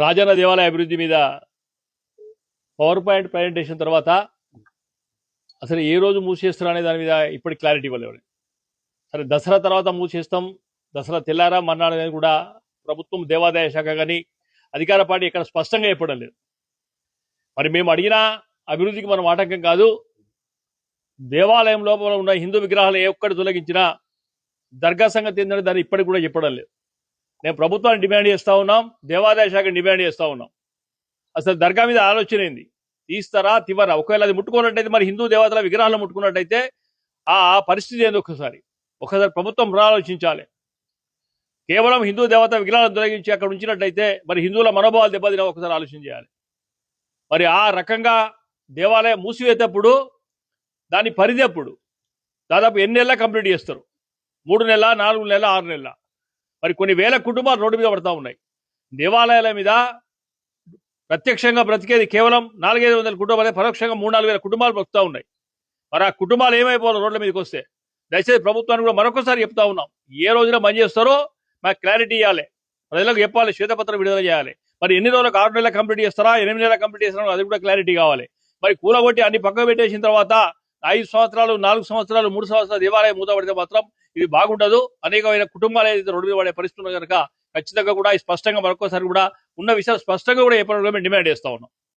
రాజన్న దేవాలయ అభివృద్ధి మీద పవర్ పాయింట్ ప్రజెంటేషన్ తర్వాత అసలు ఏ రోజు మూసేస్తారు అనే దాని మీద ఇప్పటికి క్లారిటీ ఇవ్వలేవు. సరే దసరా తర్వాత మూసేస్తాం, దసరా తెల్లారా మర్నాడు అనేది కూడా ప్రభుత్వం దేవాదాయ శాఖ కానీ అధికార పార్టీ ఇక్కడ స్పష్టంగా చెప్పడం లేదు. మరి మేము అడిగిన అభివృద్ధికి మనం ఆటంకం కాదు. దేవాలయం లోపల ఉన్న హిందూ విగ్రహాలు ఏ ఒక్కటి తొలగించినా దర్గా సంగతి ఏంటంటే దాన్ని ఇప్పటికి కూడా చెప్పడం లేదు. నేను ప్రభుత్వాన్ని డిమాండ్ చేస్తూ ఉన్నాం, దేవాదాయ శాఖను డిమాండ్ చేస్తూ ఉన్నాం. అసలు దర్గా మీద ఆలోచన ఏంది, తీస్తారా తివరా? ఒకవేళ అది ముట్టుకున్నట్టయితే మరి హిందూ దేవతల విగ్రహాలను ముట్టుకున్నట్టయితే ఆ పరిస్థితి ఏంది ఒకసారి ప్రభుత్వం ఆలోచించాలి. కేవలం హిందూ దేవత విగ్రహాలను తొలగించి అక్కడ ఉంచినట్టయితే మరి హిందువుల మనోభావాలు దెబ్బతిన ఒకసారి ఆలోచన చేయాలి. మరి ఆ రకంగా దేవాలయం మూసివేసేటప్పుడు దాని పరిధి అప్పుడు దాదాపు ఎన్ని నెలల కంప్లీట్ చేస్తారు? 3 నెలల, 4 నెలల, 6 నెలల. మరి కొన్ని వేల కుటుంబాలు రోడ్డు మీద పడతా ఉన్నాయి. దేవాలయాల మీద ప్రత్యక్షంగా బ్రతికేది కేవలం 400-500 కుటుంబాలే, పరోక్షంగా 3-4 వేల కుటుంబాలు బ్రతుకుతా ఉన్నాయి. మరి ఆ కుటుంబాలు ఏమైపోవాలి రోడ్ల మీదకి వస్తే? దయచేసి ప్రభుత్వాన్ని కూడా మరొకసారి చెప్తా ఉన్నాం, ఏ రోజున బంద్ చేస్తారో మాకు క్లారిటీ ఇవ్వాలి, ప్రజలకు చెప్పాలి, శ్వేతపత్రం విడుదల చేయాలి. మరి ఎన్ని రోజులకు 6 నెలల కంప్లీట్ చేస్తారా, 8 నెలల కంప్లీట్ చేస్తారా, అది కూడా క్లారిటీ కావాలి. మరి కూలగొట్టి అన్ని పక్కకు పెట్టేసిన తర్వాత 5 సంవత్సరాలు, 4 సంవత్సరాలు, 3 సంవత్సరాలు దేవాలయం మూతపడితే మాత్రం ఇది బాగుండదు. అనేకమైన కుటుంబాలు ఏదైతే రోడ్డు మీద పడే పరిస్థితులు కనుక ఖచ్చితంగా కూడా స్పష్టంగా మరొకసారి కూడా ఉన్న విషయాలు స్పష్టంగా కూడా చెప్పడం మేము డిమాండ్ చేస్తా ఉన్నాం.